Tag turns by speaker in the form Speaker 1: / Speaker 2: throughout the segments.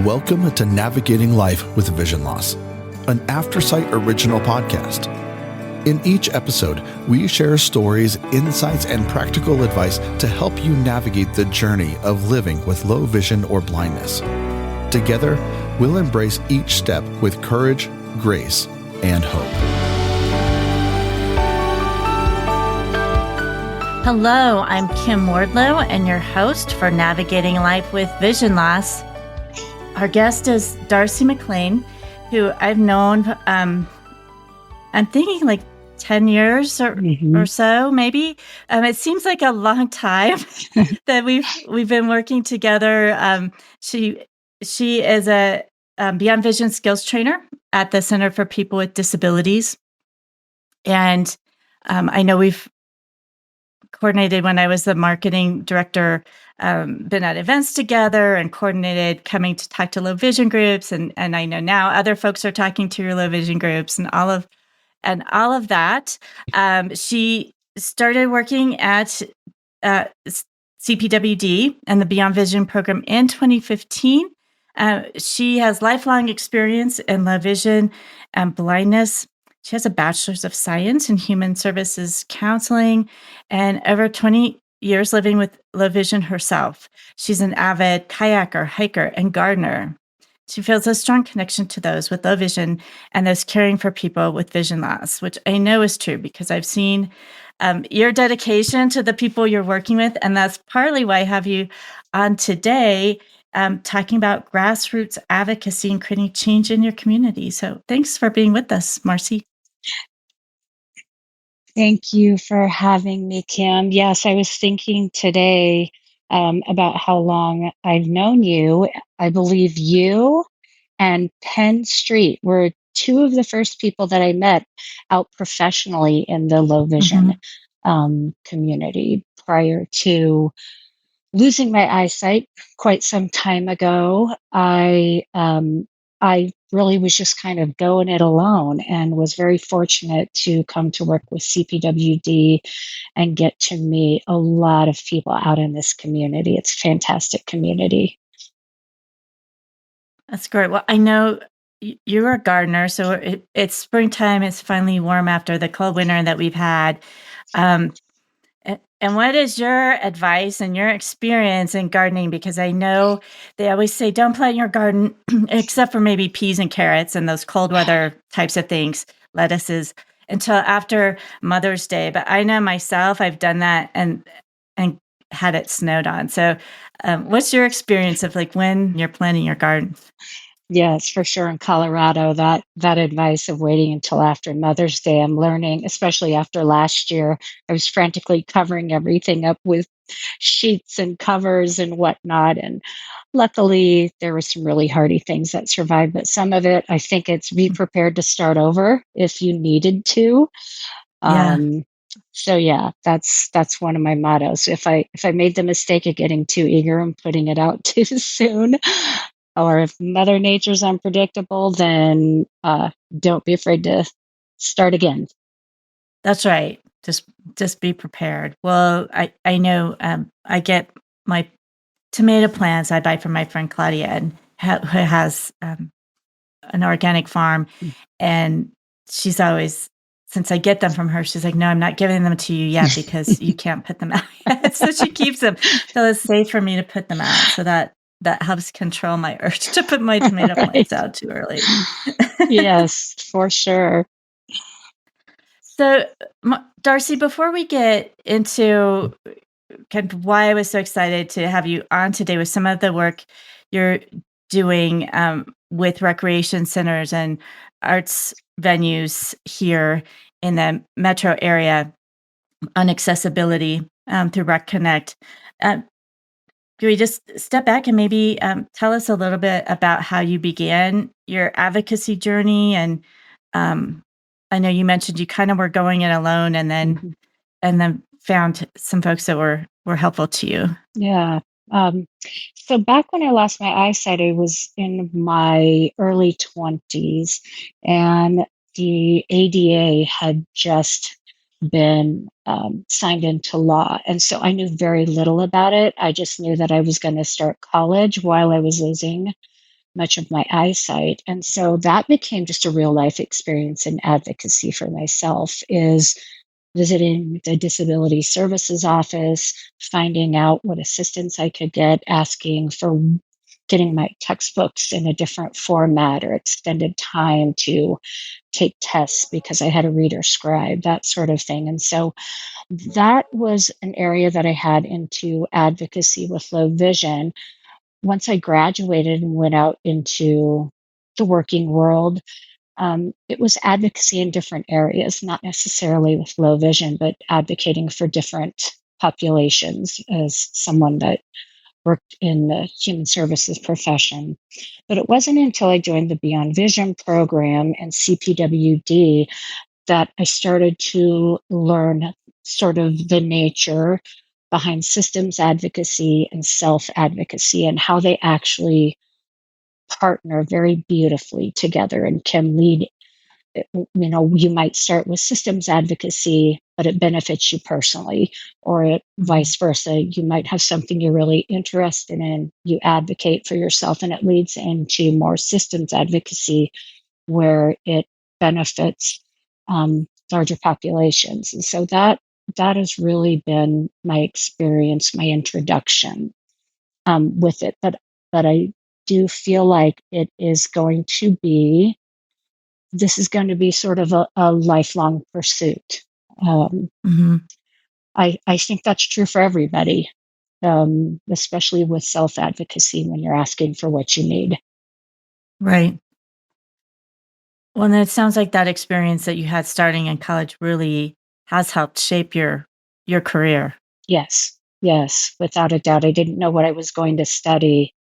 Speaker 1: Welcome to Navigating Life with Vision Loss, an Aftersight original podcast. In each episode, we share stories, insights, and practical advice to help you navigate the journey of living with low vision or blindness. Together, we'll embrace each step with courage, grace, and hope.
Speaker 2: Hello, I'm Kim Wardlow and your host for Navigating Life with Vision Loss. Our guest is Darcy McLean, who I've known, I'm thinking like 10 years or so, maybe. It seems like a long time that we've been working together. She is a Beyond Vision skills trainer at the Center for People with Disabilities. And I know we've coordinated when I was the marketing director, been at events together and coordinated coming to talk to low vision groups. And I know now other folks are talking to your low vision groups and all of that. She started working at CPWD and the Beyond Vision program in 2015. She has lifelong experience in low vision and blindness. She has a bachelor's of science in human services counseling and over 20 years living with low vision herself. She's an avid kayaker, hiker, and gardener. She feels a strong connection to those with low vision and those caring for people with vision loss, which I know is true because I've seen your dedication to the people you're working with. And that's partly why I have you on today talking about grassroots advocacy and creating change in your community. So thanks for being with us, Marcy.
Speaker 3: Thank you for having me, Kim. Yes, I was thinking today about how long I've known you. I believe you and Penn Street were two of the first people that I met out professionally in the low vision community prior to losing my eyesight quite some time ago. I really was just kind of going it alone and was very fortunate to come to work with CPWD and get to meet a lot of people out in this community. It's a fantastic community.
Speaker 2: That's great. Well, I know you're a gardener, so it's springtime. It's finally warm after the cold winter that we've had. And what is your advice and your experience in gardening? Because I know they always say don't plant your garden except for maybe peas and carrots and those cold weather types of things, lettuces, until after Mother's Day. But I know myself, I've done that and had it snowed on. So what's your experience of like when you're planting your garden?
Speaker 3: Yes, for sure. In Colorado, that advice of waiting until after Mother's Day, I'm learning, especially after last year, I was frantically covering everything up with sheets and covers and whatnot. And luckily, there were some really hardy things that survived. But some of it, I think it's be prepared to start over if you needed to.
Speaker 2: Yeah.
Speaker 3: So yeah, that's one of my mottos. If I made the mistake of getting too eager and putting it out too soon, or if Mother Nature's unpredictable, then don't be afraid to start again.
Speaker 2: That's right. Just be prepared. Well, I know I get my tomato plants I buy from my friend Claudia, and who has an organic farm, and she's always, since I get them from her, she's like, no, I'm not giving them to you yet because you can't put them out yet. So she keeps them till it's safe for me to put them out. So that helps control my urge to put my tomato plants out too early.
Speaker 3: Yes, for sure.
Speaker 2: So, Darcy, before we get into kind of why I was so excited to have you on today with some of the work you're doing with recreation centers and arts venues here in the metro area on accessibility through RecConnect. Can we just step back and maybe tell us a little bit about how you began your advocacy journey? And I know you mentioned you kind of were going it alone, and then found some folks that were helpful to you.
Speaker 3: Yeah. So back when I lost my eyesight, I was in my early 20s, and the ADA had just been signed into law. And so I knew very little about it. I just knew that I was going to start college while I was losing much of my eyesight. And so that became just a real life experience in advocacy for myself, is visiting the Disability Services office, finding out what assistance I could get, asking for getting my textbooks in a different format or extended time to take tests because I had a reader scribe, that sort of thing. And so that was an area that I had into advocacy with low vision. Once I graduated and went out into the working world, it was advocacy in different areas, not necessarily with low vision, but advocating for different populations as someone that worked in the human services profession. But it wasn't until I joined the Beyond Vision program and CPWD that I started to learn sort of the nature behind systems advocacy and self advocacy and how they actually partner very beautifully together. And Kim lead, you might start with systems advocacy, but it benefits you personally, or vice versa. You might have something you're really interested in, you advocate for yourself, and it leads into more systems advocacy where it benefits larger populations. And so that has really been my experience, my introduction with it. But I do feel like this is going to be sort of a lifelong pursuit.
Speaker 2: Mm-hmm.
Speaker 3: I think that's true for everybody, especially with self advocacy when you're asking for what you need.
Speaker 2: Right. Well, then it sounds like that experience that you had starting in college really has helped shape your career.
Speaker 3: Yes, yes, without a doubt. I didn't know what I was going to study.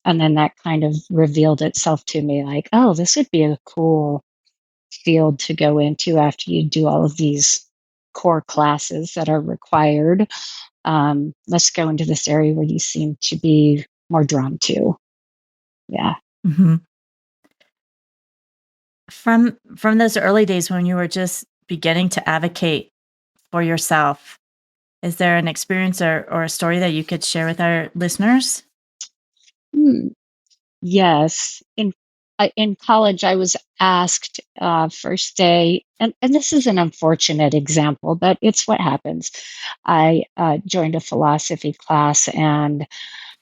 Speaker 3: And then that kind of revealed itself to me like, oh, this would be a cool field to go into after you do all of these core classes that are required. Let's go into this area where you seem to be more drawn to. Yeah.
Speaker 2: Mm-hmm. From those early days when you were just beginning to advocate for yourself, is there an experience or a story that you could share with our listeners?
Speaker 3: Hmm. Yes. In college, I was asked first day, and this is an unfortunate example, but it's what happens. I joined a philosophy class, and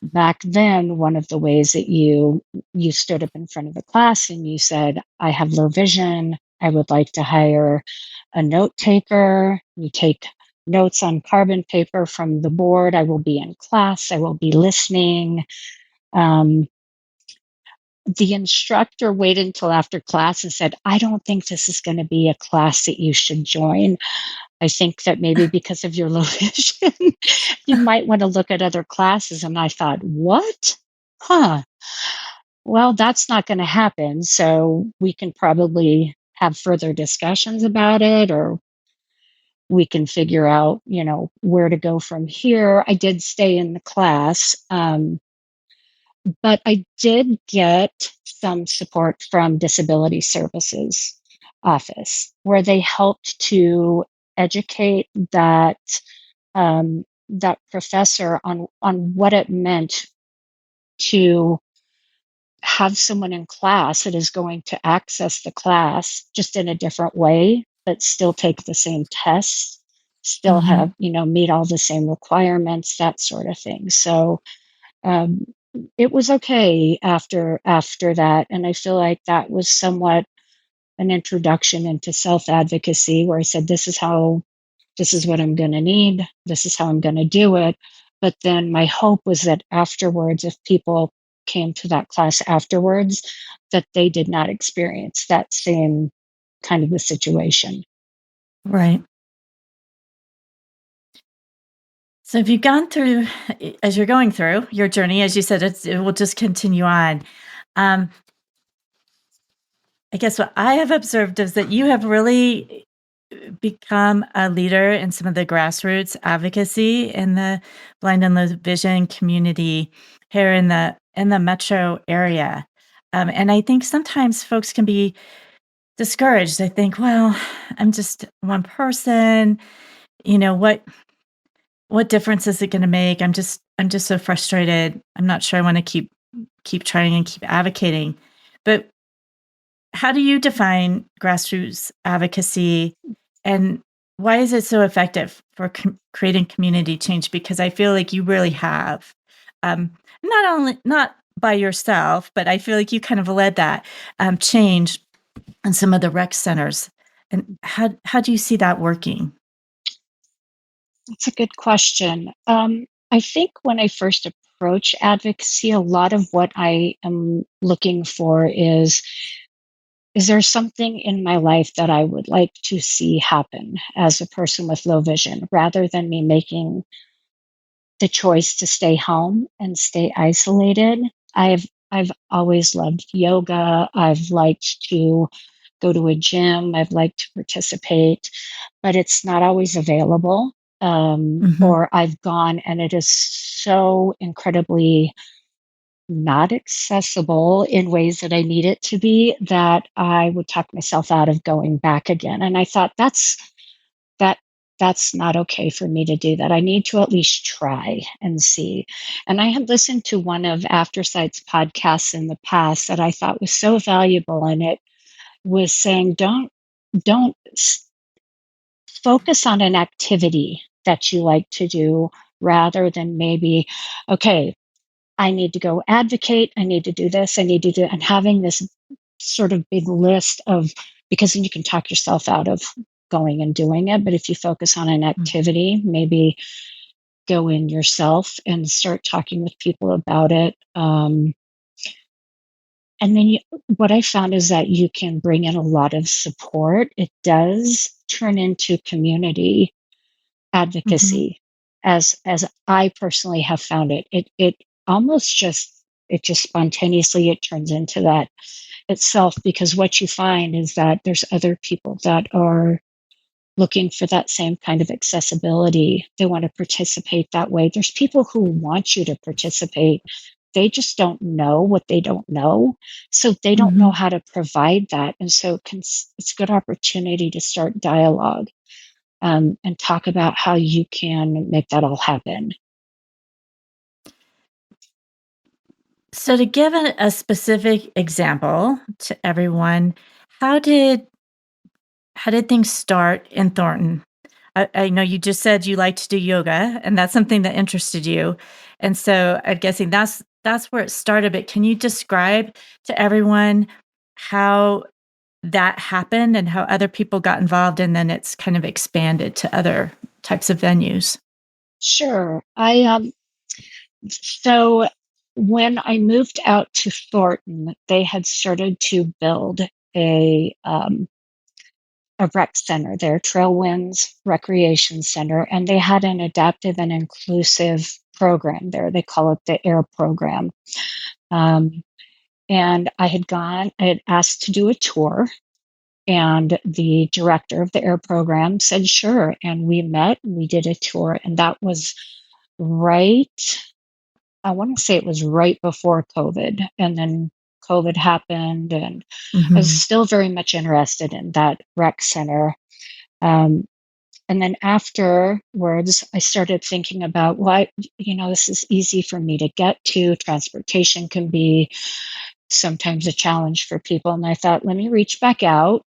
Speaker 3: back then, one of the ways that you stood up in front of the class and you said, "I have low vision. I would like to hire a note taker. You take notes on carbon paper from the board. I will be in class. I will be listening." Um, the instructor waited until after class and said, "I don't think this is going to be a class that you should join. I think that maybe because of your low vision, you might want to look at other classes." And I thought, what? Huh. Well, that's not going to happen. So we can probably have further discussions about it, or we can figure out, where to go from here. I did stay in the class. But I did get some support from Disability Services office where they helped to educate that professor on what it meant to have someone in class that is going to access the class just in a different way, but still take the same tests, still
Speaker 2: Mm-hmm.
Speaker 3: have, meet all the same requirements, that sort of thing. So um, it was okay after that, and I feel like that was somewhat an introduction into self advocacy, where I said, this is what I'm going to need, this is how I'm going to do it. But then my hope was that afterwards, if people came to that class afterwards, that they did not experience that same kind of a situation.
Speaker 2: Right. So if you've gone through, as you're going through your journey, as you said, it will just continue on. Um, I guess what I have observed is that you have really become a leader in some of the grassroots advocacy in the blind and low vision community here in the metro area. And I think sometimes folks can be discouraged. I think, well, I'm just one person. What difference is it going to make? I'm just so frustrated. I'm not sure I want to keep keep trying and keep advocating. But how do you define grassroots advocacy, and why is it so effective for creating community change? Because I feel like you really have, not by yourself, but I feel like you kind of led that change in some of the rec centers. And how do you see that working?
Speaker 3: That's a good question. I think when I first approach advocacy, a lot of what I am looking for is there something in my life that I would like to see happen as a person with low vision, rather than me making the choice to stay home and stay isolated. I've always loved yoga. I've liked to go to a gym. I've liked to participate, but it's not always available.
Speaker 2: Mm-hmm.
Speaker 3: Or I've gone and it is so incredibly not accessible in ways that I need it to be, that I would talk myself out of going back again. And I thought that that's not okay for me to do that. I need to at least try and see. And I had listened to one of Aftersight's podcasts in the past that I thought was so valuable, and it was saying don't focus on an activity that you like to do, rather than maybe, okay, I need to go advocate, I need to do this, I need to do, and having this sort of big list of, because then you can talk yourself out of going and doing it. But if you focus on an activity, maybe go in yourself and start talking with people about it. And then what I found is that you can bring in a lot of support. It does turn into community
Speaker 2: Mm-hmm.
Speaker 3: advocacy, as I personally have found it. It almost just, it just spontaneously, it turns into that itself, because what you find is that there's other people that are looking for that same kind of accessibility. They want to participate that way. There's people who want you to participate. They just don't know what they don't know. So they don't know
Speaker 2: Mm-hmm.
Speaker 3: how to provide that. And so it's a good opportunity to start dialogue, and talk about how you can make that all happen.
Speaker 2: So, to give a specific example to everyone, how did how did things start in Thornton? I know you just said you like to do yoga, and that's something that interested you, and so I'm guessing that's where it started. But can you describe to everyone how that happened and how other people got involved, and then it's kind of expanded to other types of venues?
Speaker 3: Sure. So when I moved out to Thornton, they had started to build a um, a rec center there, Trailwinds Recreation Center, and they had an adaptive and inclusive program there. They call it the AIR program. Um, and I had asked to do a tour, and the director of the AIR program said, sure. And we met and we did a tour, and that was right, I want to say it was right before COVID. And then COVID happened, and I was
Speaker 2: Mhm.
Speaker 3: still very much interested in that rec center. Um, and then afterwards, I started thinking about why, this is easy for me to get to. Transportation can be sometimes a challenge for people. And I thought, let me reach back out,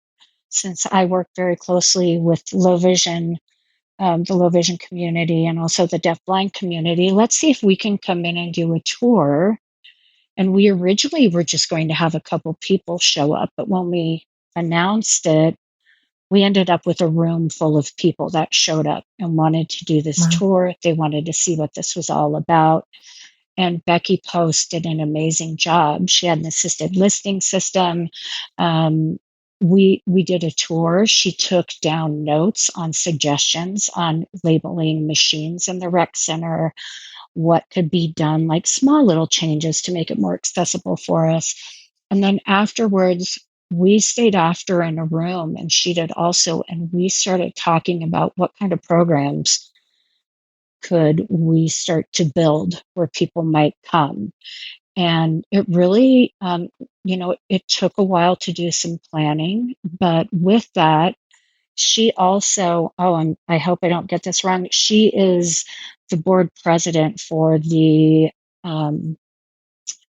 Speaker 3: since I work very closely with the low vision community, and also the deafblind community. Let's see if we can come in and do a tour. And we originally were just going to have a couple people show up, but when we announced it, we ended up with a room full of people that showed up and wanted to do this
Speaker 2: Wow.
Speaker 3: tour. They wanted to see what this was all about. And Becky Post did an amazing job. She had an assisted listing system. We did a tour. She took down notes on suggestions on labeling machines in the rec center, what could be done, like small little changes to make it more accessible for us. And then afterwards, we stayed after in a room, and she did also, and we started talking about what kind of programs could we start to build where people might come. And it really, it took a while to do some planning, but with that, she also, and I hope I don't get this wrong, she is the board president for the um,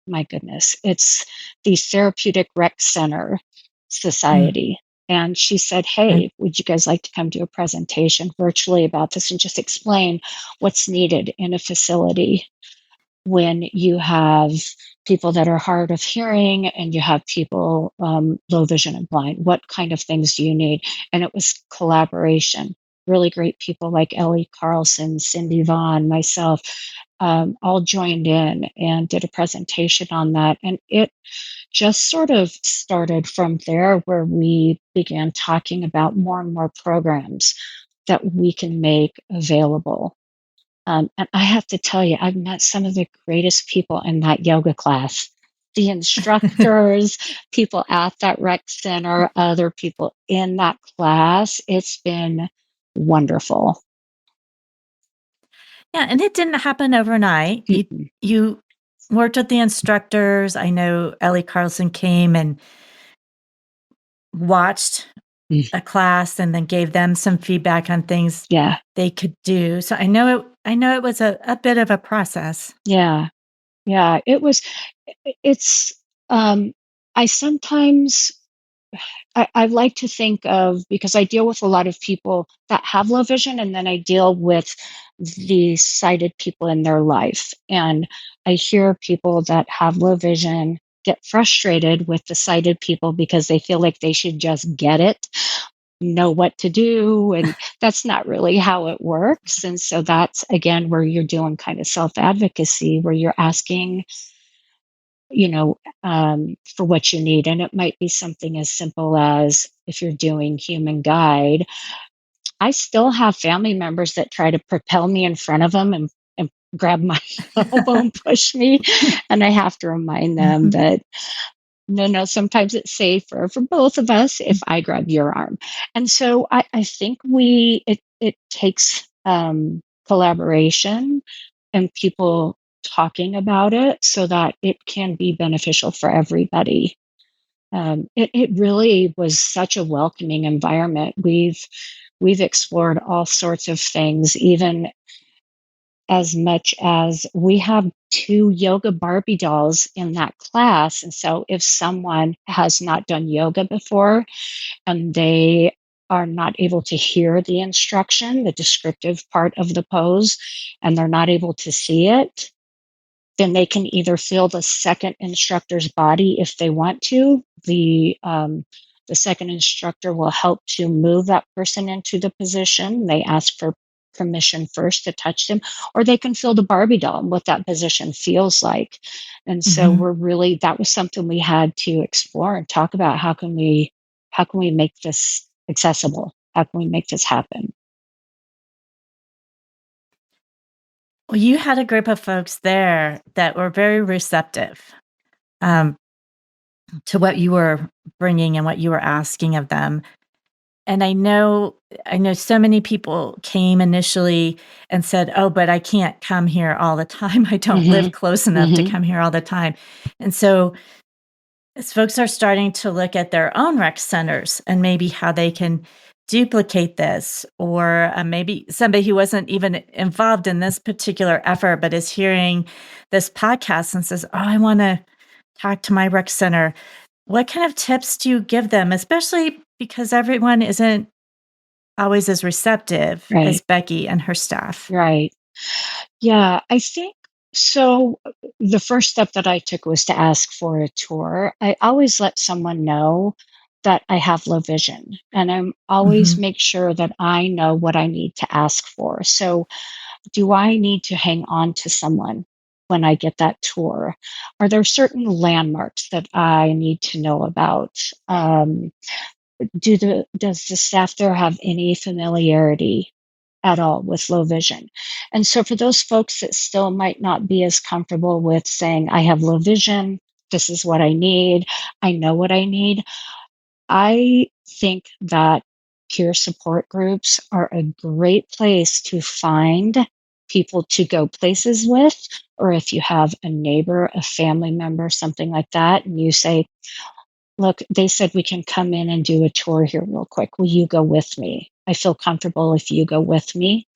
Speaker 3: my goodness, it's the Therapeutic Rec Center
Speaker 2: Mm.
Speaker 3: Society. And she said,
Speaker 2: Okay.
Speaker 3: hey, would you guys like to come do a presentation virtually about this and just explain what's needed in a facility when you have people that are hard of hearing and you have people low vision and blind? What kind of things do you need? And it was collaboration. Really great people like Ellie Carlson, Cindy Vaughn, myself, all joined in and did a presentation on that. And it just sort of started from there, where we began talking about more and more programs that we can make available. And I have to tell you, I've met some of the greatest people in that yoga class. The instructors, people at that rec center, other people in that class. It's been wonderful.
Speaker 2: Yeah, and it didn't happen overnight.
Speaker 3: Mm-mm.
Speaker 2: You worked with the instructors. I know Ellie Carlson came and watched
Speaker 3: Mm.
Speaker 2: a class and then gave them some feedback on things
Speaker 3: Yeah,
Speaker 2: they could do. So I know it was a bit of a process.
Speaker 3: yeah, yeah. It's, um, I sometimes I like to think of, because I deal with a lot of people that have low vision, and then I deal with the sighted people in their life. And I hear people that have low vision get frustrated with the sighted people because they feel like they should just get it, know what to do. And that's not really how it works. And so that's again where you're doing kind of self advocacy, where you're asking, for what you need. And it might be something as simple as, if you're doing human guide, I still have family members that try to propel me in front of them and grab my elbow and push me. And I have to remind them
Speaker 2: Mhm.
Speaker 3: that no, no, sometimes it's safer for both of us if I grab your arm. And so I think it takes collaboration and people talking about it so that it can be beneficial for everybody. It really was such a welcoming environment. We've explored all sorts of things, even as much as we have two yoga Barbie dolls in that class. And so if someone has not done yoga before and they are not able to hear the instruction, the descriptive part of the pose, and they're not able to see it, then they can either feel the second instructor's body if they want to. The second instructor will help to move that person into the position. They ask for permission first to touch them, or they can feel the Barbie doll and what that position feels like. And so
Speaker 2: Mhm.
Speaker 3: that was something we had to explore and talk about. How can we make this accessible? How can we make this happen?
Speaker 2: Well, you had a group of folks there that were very receptive, um, to what you were bringing and what you were asking of them. And I know so many people came initially and said, "Oh, but I can't come here all the time. I don't live
Speaker 3: Hmm.
Speaker 2: close enough to
Speaker 3: Hmm.
Speaker 2: come here all the time." And so as folks are starting to look at their own rec centers and maybe how they can duplicate this, or maybe somebody who wasn't even involved in this particular effort but is hearing this podcast and says, "Oh, I want to talk to my rec center." What kind of tips do you give them, especially because everyone isn't always as receptive as
Speaker 3: Right,
Speaker 2: Becky and her staff?
Speaker 3: right. Yeah, I think so. The first step that I took was to ask for a tour. I always let someone know that I have low vision, and I'm always
Speaker 2: Mhm.
Speaker 3: make sure that I know what I need to ask for. So, do I need to hang on to someone when I get that tour? Are there certain landmarks that I need to know about? Does the staff there have any familiarity at all with low vision? And so for those folks that still might not be as comfortable with saying, I have low vision, this is what I need, I know what I need, I think that peer support groups are a great place to find people to go places with. Or if you have a neighbor, a family member, something like that, and you say, look, they said we can come in and do a tour here real quick. Will you go with me? I feel comfortable if you go with me,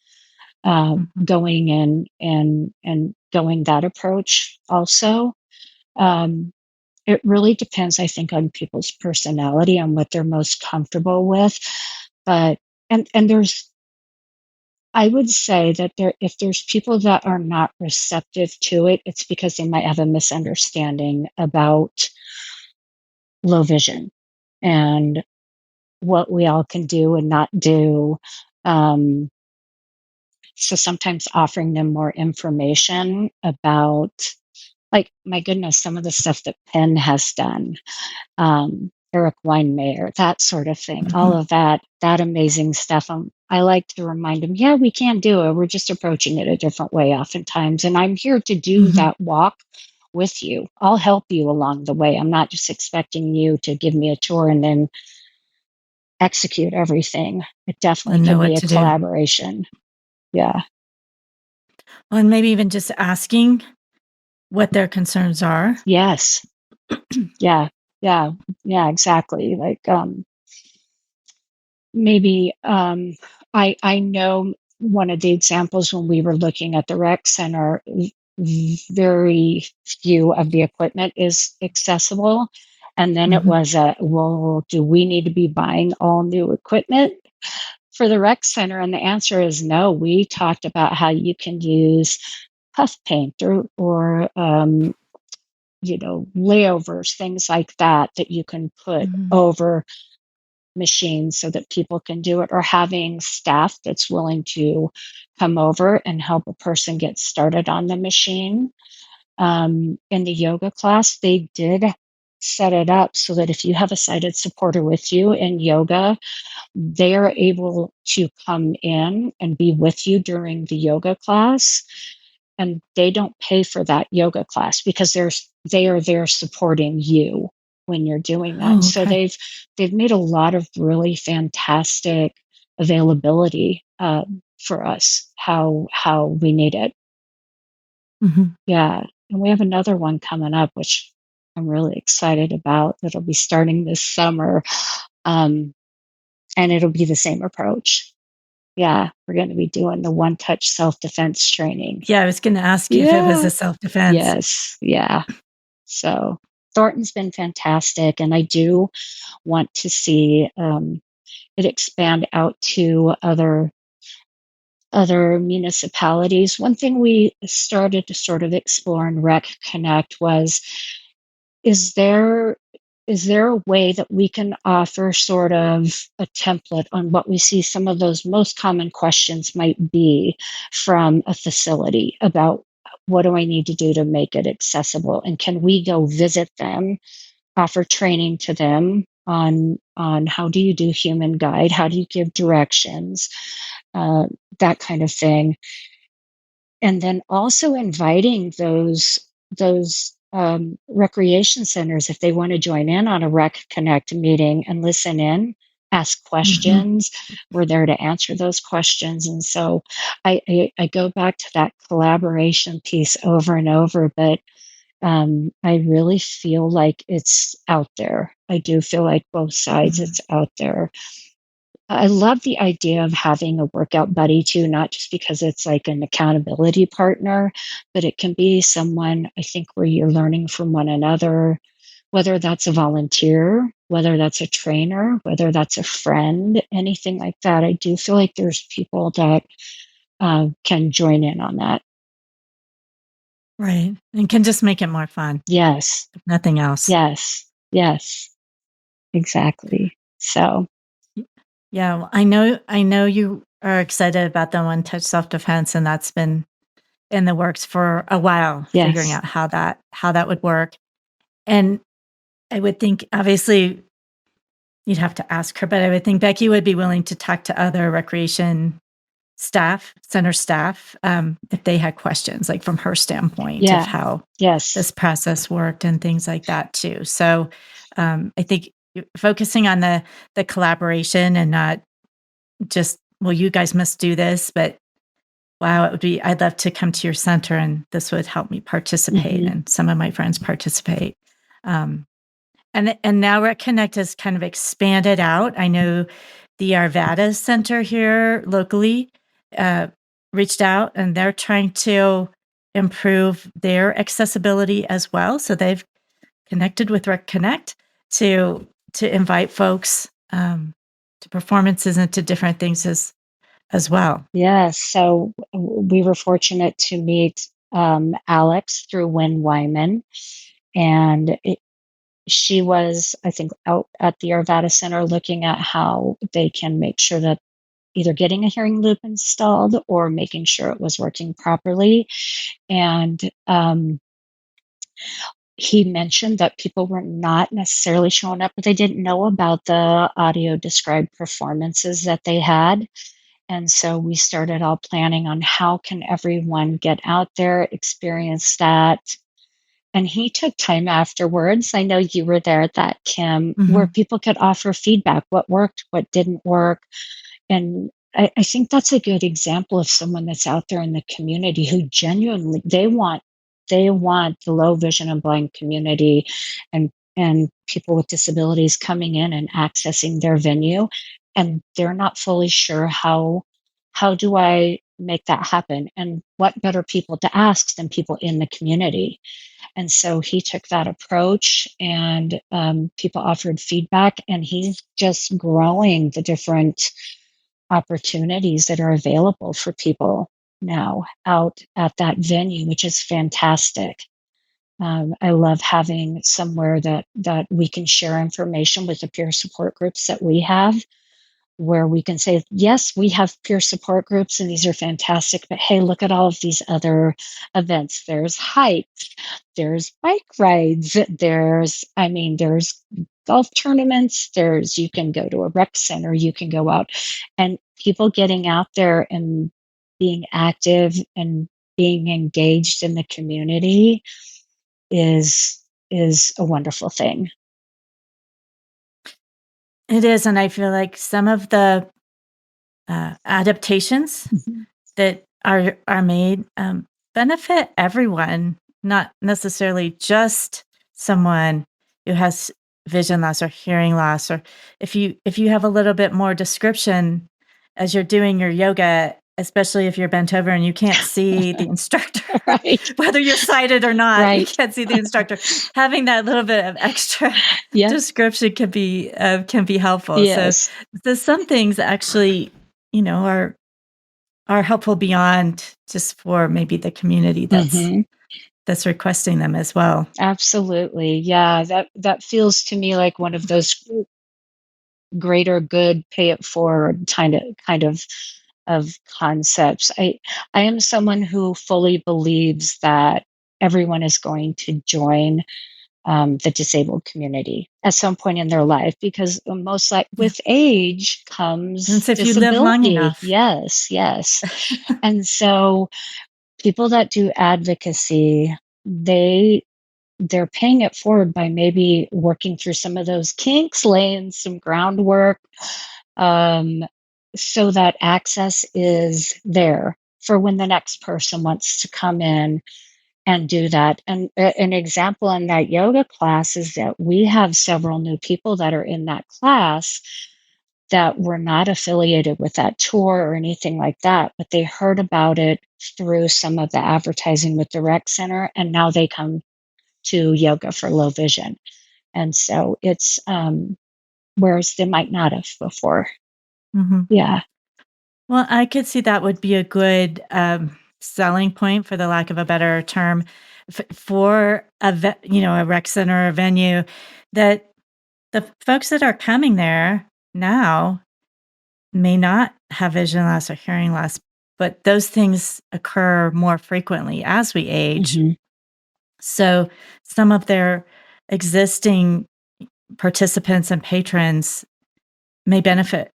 Speaker 2: Mhm.
Speaker 3: going in and going that approach also. It really depends, I think, on people's personality, on what they're most comfortable with. But and there's I would say that if there's people that are not receptive to it, it's because they might have a misunderstanding about low vision and what we all can do and not do. Um, so sometimes offering them more information about, like, my goodness, some of the stuff that Penn has done, Eric Weinmayer, that sort of thing, all of that amazing stuff. I like to remind them, yeah, we can do it. We're just approaching it a different way oftentimes. And I'm here to do that walk with you. I'll help you along the way. I'm not just expecting you to give me a tour and then execute everything. It definitely
Speaker 2: And know
Speaker 3: can
Speaker 2: what
Speaker 3: be a
Speaker 2: to do.
Speaker 3: collaboration. Yeah.
Speaker 2: Well, and maybe even just asking what their concerns are.
Speaker 3: Yes. Yeah. Yeah. Yeah, exactly. Like, maybe, I know one of the examples when we were looking at the rec center, very few of the equipment is accessible. And then it was well, do we need to be buying all new equipment for the rec center? And the answer is no. We talked about how you can use puff paint or layovers, things like that you can put over machines so that people can do it, or having staff that's willing to come over and help a person get started on the machine. In the yoga class, they did set it up so that if you have a sighted supporter with you in yoga, they are able to come in and be with you during the yoga class, and they don't pay for that yoga class because they are there supporting you when you're doing that.
Speaker 2: Oh,
Speaker 3: So
Speaker 2: okay.
Speaker 3: they've made a lot of really fantastic availability for us how we need it. Yeah, and we have another one coming up, which I'm really excited about. That'll be starting this summer, and it'll be the same approach. Yeah, we're going to be doing the one-touch self-defense training.
Speaker 2: Yeah, I was going to ask you if it was
Speaker 3: Yeah.
Speaker 2: a self-defense.
Speaker 3: Yes. Yeah. So Thornton's been fantastic, and I do want to see it expand out to other municipalities. One thing we started to sort of explore in RecConnect was, is there a way that we can offer sort of a template on what we see some of those most common questions might be from a facility about what do I need to do to make it accessible? And can we go visit them, offer training to them on how do you do human guide? How do you give directions? That kind of thing. And then also inviting those recreation centers, if they want to join in on a RecConnect meeting and listen in, ask questions. We're there to answer those questions. And so I go back to that collaboration piece over and over, but I really feel like it's out there. I do feel like both sides, it's out there. I love the idea of having a workout buddy too, not just because it's like an accountability partner, but it can be someone, I think, where you're learning from one another, whether that's a volunteer, whether that's a trainer, whether that's a friend, anything like that. I do feel like there's people that can join in on that.
Speaker 2: Right. And can just make it more fun,
Speaker 3: Yes.
Speaker 2: if nothing else.
Speaker 3: Yes. Yes. Exactly. So,
Speaker 2: Yeah, well, I know you are excited about the one-touch self-defense, and that's been in the works for a while, figuring
Speaker 3: yes.
Speaker 2: out how that would work. And I would think, obviously, you'd have to ask her, but I would think Becky would be willing to talk to other recreation staff, center staff, if they had questions, like from her standpoint of
Speaker 3: Yeah.
Speaker 2: how
Speaker 3: Yes.
Speaker 2: this process worked and things like that too. So I think focusing on the collaboration and not just, well, you guys must do this, but wow, I'd love to come to your center and this would help me participate.
Speaker 3: Mhm.
Speaker 2: And some of my friends participate. And now RecConnect has kind of expanded out. I know the Arvada Center here locally reached out, and they're trying to improve their accessibility as well. So they've connected with RecConnect to invite folks to performances and to different things as well.
Speaker 3: Yes. So we were fortunate to meet Alex through Wynn Wyman, and she was, I think, out at the Arvada Center looking at how they can make sure that either getting a hearing loop installed or making sure it was working properly. And he mentioned that people were not necessarily showing up, but they didn't know about the audio described performances that they had. And so we started all planning on how can everyone get out there, experience that. And he took time afterwards. I know you were there at that, Kim, where people could offer feedback, what worked, what didn't work. And I think that's a good example of someone that's out there in the community who genuinely they want the low vision and blind community and people with disabilities coming in and accessing their venue, and they're not fully sure how do I make that happen, and what better people to ask than people in the community. And so he took that approach, and people offered feedback, and he's just growing the different opportunities that are available for people now out at that venue, which is fantastic. I love having somewhere that we can share information with the peer support groups that we have, where we can say, yes, we have peer support groups and these are fantastic, but hey, look at all of these other events. There's hikes, there's bike rides, there's golf tournaments, you can go to a rec center, you can go out, and people getting out there and being active and being engaged in the community is a wonderful thing.
Speaker 2: It is, and I feel like some of the adaptations that are made benefit everyone, not necessarily just someone who has vision loss or hearing loss. Or if you have a little bit more description as you're doing your yoga, especially if you're bent over and you can't see the instructor,
Speaker 3: Right.
Speaker 2: whether you're sighted or not, you
Speaker 3: Right.
Speaker 2: can't see the instructor. Having that little bit of extra description can be helpful.
Speaker 3: Yes.
Speaker 2: So some things actually, are helpful beyond just for maybe the community that's requesting them as well.
Speaker 3: Absolutely. Yeah, that feels to me like one of those greater good, pay it forward kind of concepts. I am someone who fully believes that everyone is going to join the disabled community at some point in their life, because most like with age comes
Speaker 2: And so if you live long
Speaker 3: disability.
Speaker 2: enough.
Speaker 3: Yes. And so people that do advocacy, they're paying it forward by maybe working through some of those kinks, laying some groundwork, so that access is there for when the next person wants to come in and do that. And an example in that yoga class is that we have several new people that are in that class that were not affiliated with that tour or anything like that, but they heard about it through some of the advertising with the rec center, and now they come to yoga for low vision. And so it's whereas they might not have before. Yeah.
Speaker 2: Well, I could see that would be a good selling point, for the lack of a better term, for a rec center or a venue, that the folks that are coming there now may not have vision loss or hearing loss, but those things occur more frequently as we age. So some of their existing participants and patrons may benefit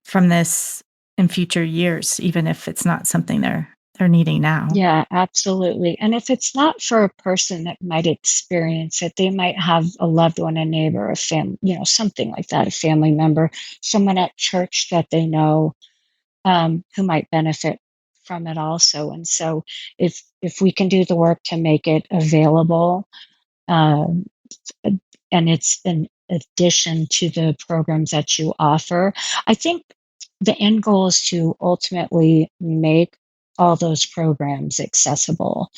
Speaker 2: from this in future years, even if it's not something they're needing now.
Speaker 3: Yeah, absolutely. And if it's not for a person that might experience it, they might have a loved one, a neighbor, a family, something like that, a family member, someone at church that they know, who might benefit from it also. And so if we can do the work to make it available, and it's an addition to the programs that you offer, I think the end goal is to ultimately make all those programs accessible.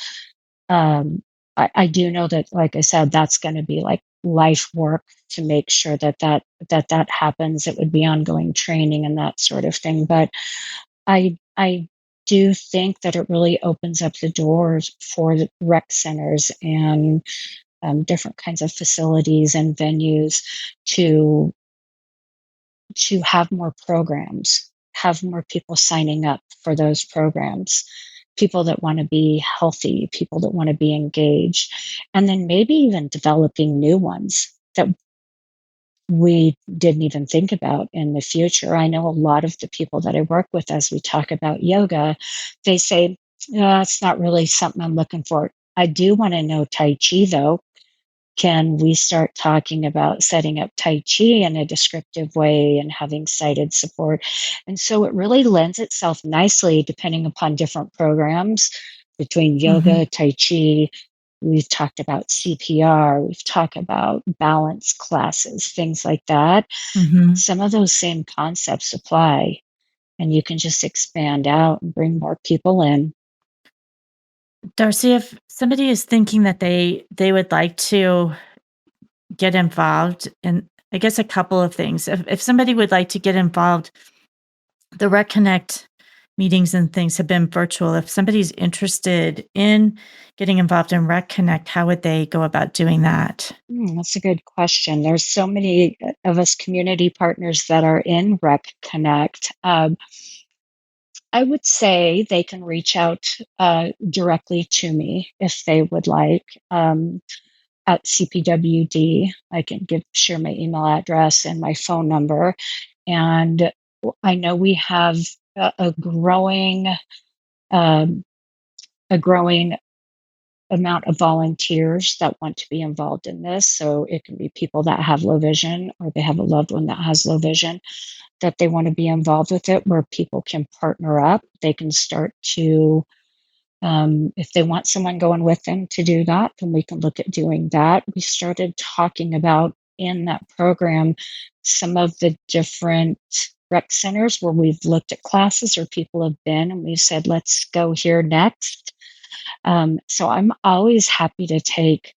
Speaker 3: I do know that, like I said, that's going to be like life work to make sure that happens. It would be ongoing training and that sort of thing. But I do think that it really opens up the doors for the rec centers and different kinds of facilities and venues to have more programs, have more people signing up for those programs, people that want to be healthy, people that want to be engaged, and then maybe even developing new ones that we didn't even think about in the future. I know a lot of the people that I work with, as we talk about yoga, they say, it's not really something I'm looking for. I do want to know Tai Chi, though. Can we start talking about setting up Tai Chi in a descriptive way and having sighted support? And so it really lends itself nicely, depending upon different programs, between
Speaker 2: Mm-hmm.
Speaker 3: yoga, Tai Chi. We've talked about CPR, we've talked about balance classes, things like that.
Speaker 2: Mm-hmm.
Speaker 3: Some of those same concepts apply, and you can just expand out and bring more people in.
Speaker 2: Darcy, if somebody is thinking that they would like to get involved in, I guess, a couple of things. If somebody would like to get involved, the RecConnect meetings and things have been virtual. If somebody's interested in getting involved in RecConnect, how would they go about doing that?
Speaker 3: That's a good question. There's so many of us community partners that are in RecConnect. I would say they can reach out directly to me if they would like. At CPWD, I can share my email address and my phone number. And I know we have a growing um, a growing amount of volunteers that want to be involved in this. So it can be people that have low vision, or they have a loved one that has low vision, that they want to be involved with it, where people can partner up. They can start to, if they want someone going with them to do that, then we can look at doing that. We started talking about in that program some of the different rec centers where we've looked at classes or people have been, and we said, let's go here next. So I'm always happy to take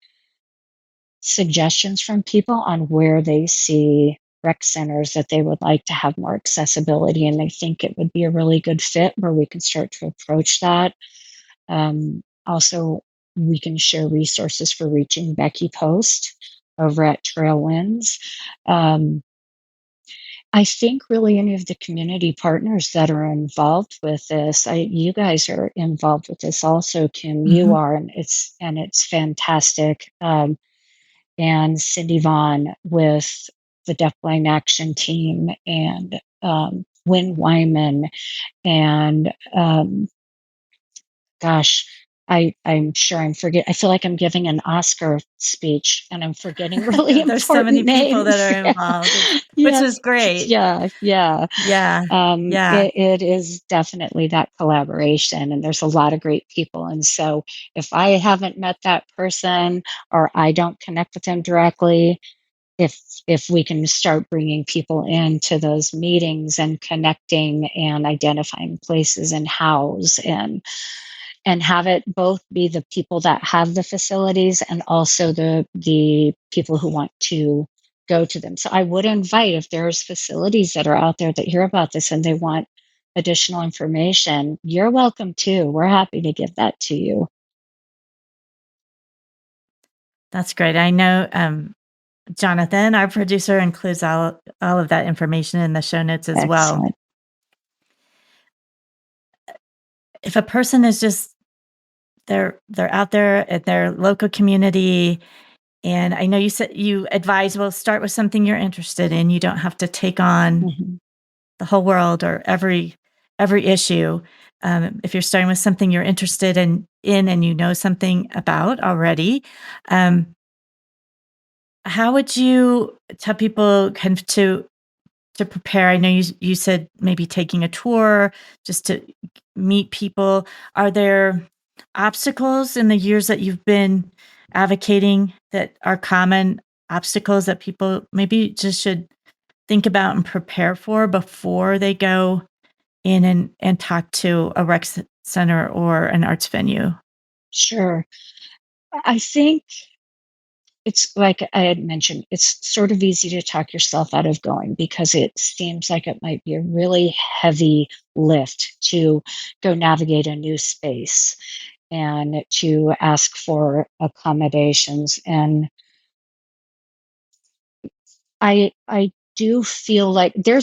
Speaker 3: suggestions from people on where they see rec centers that they would like to have more accessibility, and they think it would be a really good fit where we can start to approach that. Also, we can share resources for reaching Becky Post over at Trailwinds. I think really any of the community partners that are involved with this, you guys are involved with this also, Kim. You
Speaker 2: Mhm.
Speaker 3: are, and it's fantastic. And Cindy Vaughn with the Deafblind Action Team, and Wynn Wyman, and gosh, I'm sure I'm forget. I feel like I'm giving an Oscar speech and I'm forgetting really
Speaker 2: There's so many
Speaker 3: important
Speaker 2: people that
Speaker 3: names.
Speaker 2: are involved, which
Speaker 3: Yes,
Speaker 2: is great.
Speaker 3: yeah.
Speaker 2: Yeah, yeah.
Speaker 3: It is definitely that collaboration, and there's a lot of great people. And so, if I haven't met that person or I don't connect with them directly, if we can start bringing people into those meetings and connecting and identifying places and house and have it both be the people that have the facilities and also the people who want to go to them. So I would invite, if there's facilities that are out there that hear about this and they want additional information, you're welcome too. We're happy to give that to you.
Speaker 2: That's great. I know, Jonathan, our producer, includes all of that information in the show notes as well.
Speaker 3: Excellent.
Speaker 2: If a person is just they're out there at their local community, and I know you said you advise, well, start with something you're interested in. You don't have to take on
Speaker 3: Mhm.
Speaker 2: the whole world or every issue. If you're starting with something you're interested in and you know something about already, how would you tell people kind of to prepare? I know you said maybe taking a tour just to meet people. Are there obstacles in the years that you've been advocating that are common obstacles that people maybe just should think about and prepare for before they go in and talk to a rec center or an arts venue?
Speaker 3: Sure. I think it's like I had mentioned, it's sort of easy to talk yourself out of going because it seems like it might be a really heavy lift to go navigate a new space and to ask for accommodations. And I do feel like there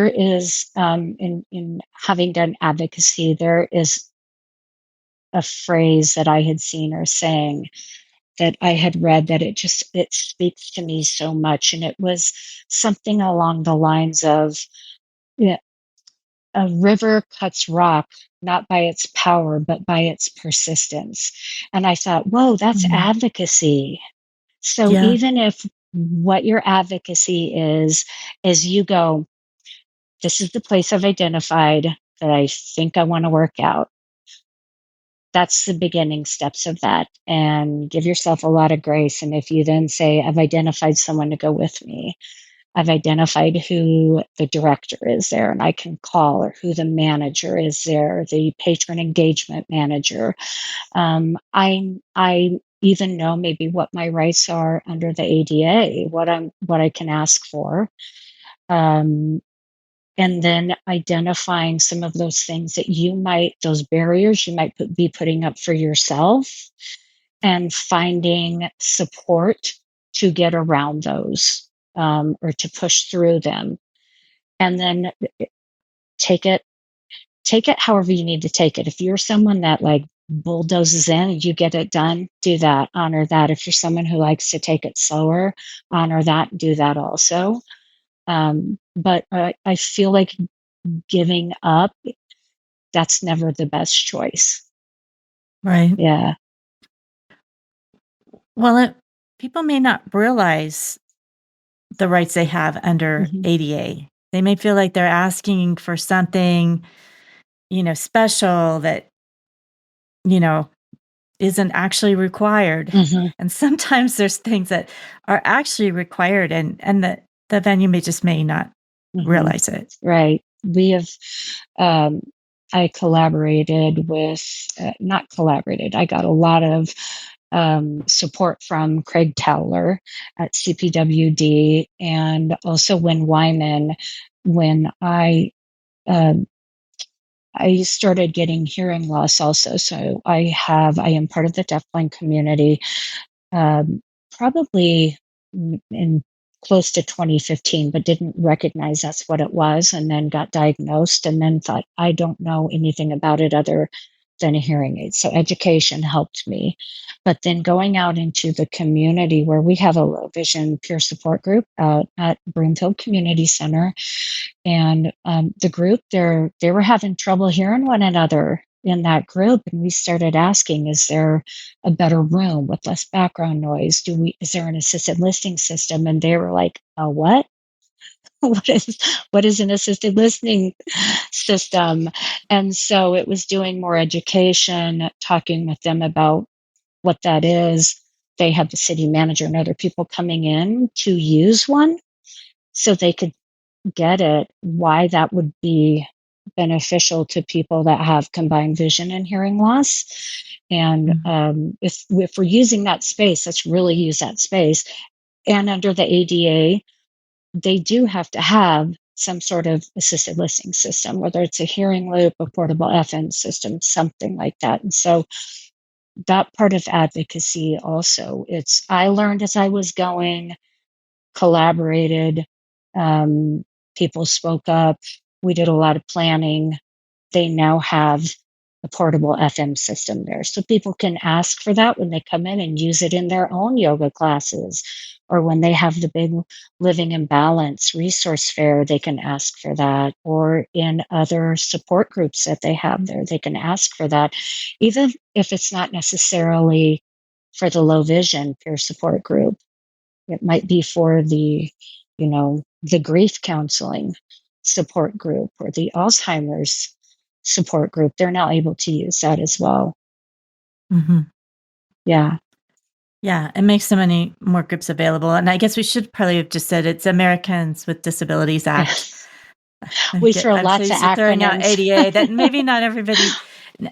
Speaker 3: is in having done advocacy, there is a phrase that I had seen or saying that I had read that it speaks to me so much, and it was something along the lines of, yeah, a river cuts rock not by its power but by its persistence. And I thought, whoa, that's
Speaker 2: Mm.
Speaker 3: advocacy. So
Speaker 2: Yeah.
Speaker 3: even if what your advocacy is you go, this is the place I've identified that I think I want to work out. That's the beginning steps of that, and give yourself a lot of grace. And if you then say, I've identified someone to go with me, I've identified who the director is there and I can call, or who the manager is there, the patron engagement manager. I even know maybe what my rights are under the ADA, what I can ask for. Um, and then identifying some of those things that those barriers you might be putting up for yourself, and finding support to get around those, or to push through them. And then take it take it however you need to take it. If you're someone that like bulldozes in and you get it done, do that, honor that. If you're someone who likes to take it slower, honor that, do that also. But I feel like giving up, that's never the best choice.
Speaker 2: Right.
Speaker 3: Yeah.
Speaker 2: Well, people may not realize the rights they have under
Speaker 3: Hmm.
Speaker 2: ADA. They may feel like they're asking for something, special that, you know, isn't actually required.
Speaker 3: Hmm.
Speaker 2: And sometimes there's things that are actually required, and the venue may not
Speaker 3: Hmm.
Speaker 2: realize it.
Speaker 3: Right. We have, um, I collaborated with, not collaborated, I got a lot of support from Craig Towler at CPWD, and also Wynn Wyman when um, I started getting hearing loss also. So I am part of the deafblind community, um, probably in close to 2015, but didn't recognize that's what it was, and then got diagnosed, and then thought, I don't know anything about it other than a hearing aid. So education helped me. But then going out into the community, where we have a low vision peer support group out at Broomfield Community Center, and the group there, they were having trouble hearing one another in that group, and we started asking, is there a better room with less background noise? Is there an assisted listening system? And they were like, what? What is an assisted listening system? And so it was doing more education, talking with them about what that is. They had the city manager and other people coming in to use one so they could get it, why that would be beneficial to people that have combined vision and hearing loss. And
Speaker 2: Mhm.
Speaker 3: if we're using that space, let's really use that space. And under the ADA, they do have to have some sort of assisted listening system, whether it's a hearing loop, a portable FM system, something like that. And so that part of advocacy also, I learned as I was going, collaborated, um, people spoke up. We did a lot of planning. They now have a portable FM system there. So people can ask for that when they come in and use it in their own yoga classes, or when they have the big Living in Balance resource fair, they can ask for that, or in other support groups that they have there, they can ask for that, even if it's not necessarily for the low vision peer support group. It might be for the grief counseling support group or the Alzheimer's support group. They're now able to use that as well.
Speaker 2: Mhm.
Speaker 3: Yeah.
Speaker 2: Yeah, it makes so many more groups available, and I guess we should probably have just said it's Americans with Disabilities Act.
Speaker 3: We throw
Speaker 2: I'm so
Speaker 3: lots of
Speaker 2: used to throwing out
Speaker 3: acronyms.
Speaker 2: ADA that maybe not everybody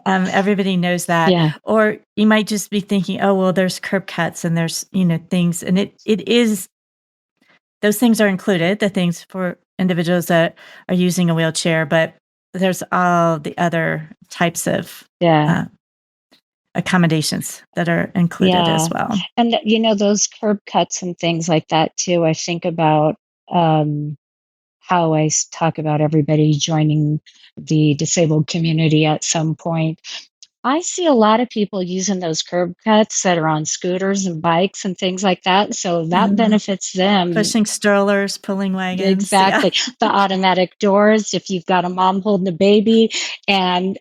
Speaker 2: Everybody knows that.
Speaker 3: Yeah.
Speaker 2: Or you might just be thinking, oh, well, there's curb cuts and there's, things. And it is, those things are included, the things for individuals that are using a wheelchair, but there's all the other types of
Speaker 3: Yeah.
Speaker 2: accommodations that are included as well.
Speaker 3: And, those curb cuts and things like that too, I think about how I talk about everybody joining the disabled community at some point. I see a lot of people using those curb cuts that are on scooters and bikes and things like that. So that benefits them.
Speaker 2: Pushing strollers, pulling wagons.
Speaker 3: Exactly.
Speaker 2: Yeah.
Speaker 3: The automatic doors, if you've got a mom holding a baby and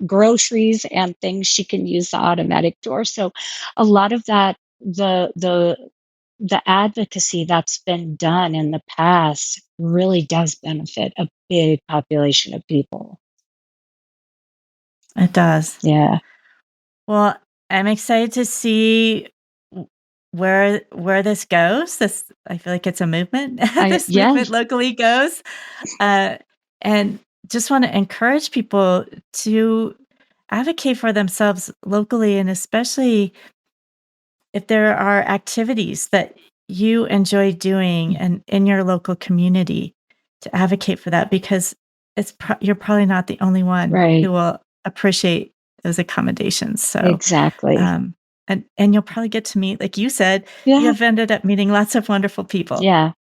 Speaker 3: groceries and things, she can use the automatic door. So a lot of that, the advocacy that's been done in the past really does benefit a big population of people.
Speaker 2: It does.
Speaker 3: Yeah.
Speaker 2: Well, I'm excited to see where this goes. I feel like it's a movement. This movement locally goes, and just want to encourage people to advocate for themselves locally, and especially if there are activities that you enjoy doing and in your local community, to advocate for that, because you're probably not the only one who will appreciate those accommodations. So
Speaker 3: exactly.
Speaker 2: And you'll probably get to meet, like you said, you've ended up meeting lots of wonderful people.
Speaker 3: Yeah.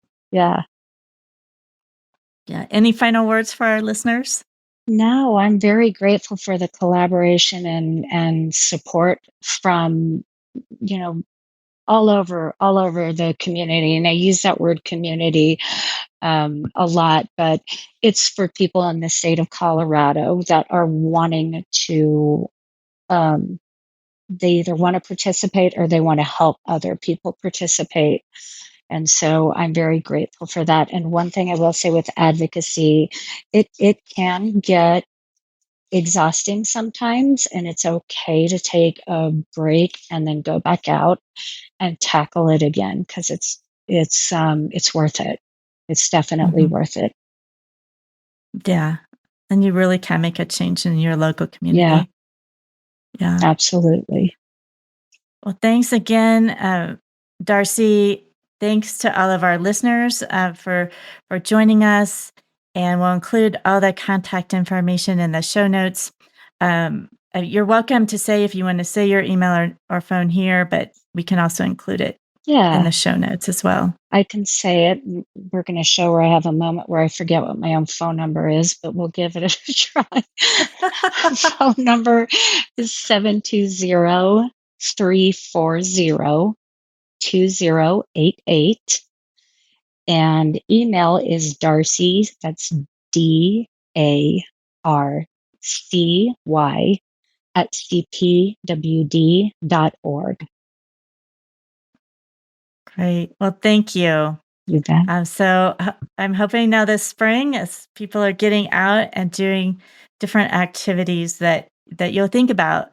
Speaker 2: Any final words for our listeners?
Speaker 3: No, I'm very grateful for the collaboration and support from, all over the community. And I use that word community a lot, but it's for people in the state of Colorado that are wanting to, they either want to participate or they want to help other people participate. And so I'm very grateful for that. And one thing I will say with advocacy, it can get exhausting sometimes, and it's okay to take a break and then go back out and tackle it again, because it's worth it. It's definitely worth it.
Speaker 2: Yeah. And you really can make a change in your local community. Yeah.
Speaker 3: Absolutely.
Speaker 2: Well, thanks again, Darcy. Thanks to all of our listeners for joining us. And we'll include all the contact information in the show notes. You're welcome to say if you want to say your email or phone here, but we can also include it in the show notes as well.
Speaker 3: I can say it. We're going to show where I have a moment where I forget what my own phone number is, but we'll give it a try. Phone number is 720-340-2088. And email is Darcy, that's DARCY @cpwd.org.
Speaker 2: Great. Well, thank you.
Speaker 3: You bet.
Speaker 2: So I'm hoping now this spring, as people are getting out and doing different activities, that you'll think about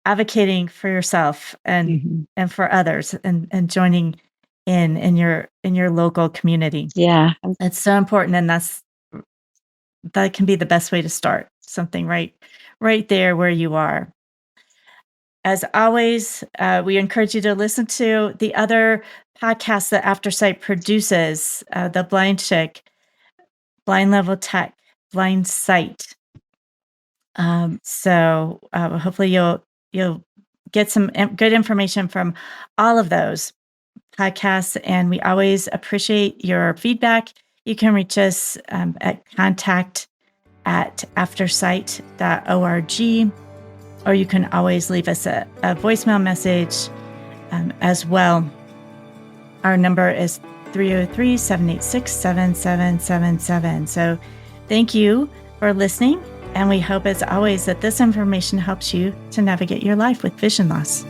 Speaker 2: advocating for yourself and for others, and joining in your local community.
Speaker 3: Yeah.
Speaker 2: It's so important, and that can be the best way to start something right there where you are. As always, we encourage you to listen to the other podcasts that Aftersight produces, the Blind Chick, Blind Level Tech, Blind Sight. So hopefully you'll get some good information from all of those podcasts, and we always appreciate your feedback. You can reach us at contact@aftersight.org, or you can always leave us a voicemail message as well. Our number is 303-786-7777. So thank you for listening, and we hope, as always, that this information helps you to navigate your life with vision loss.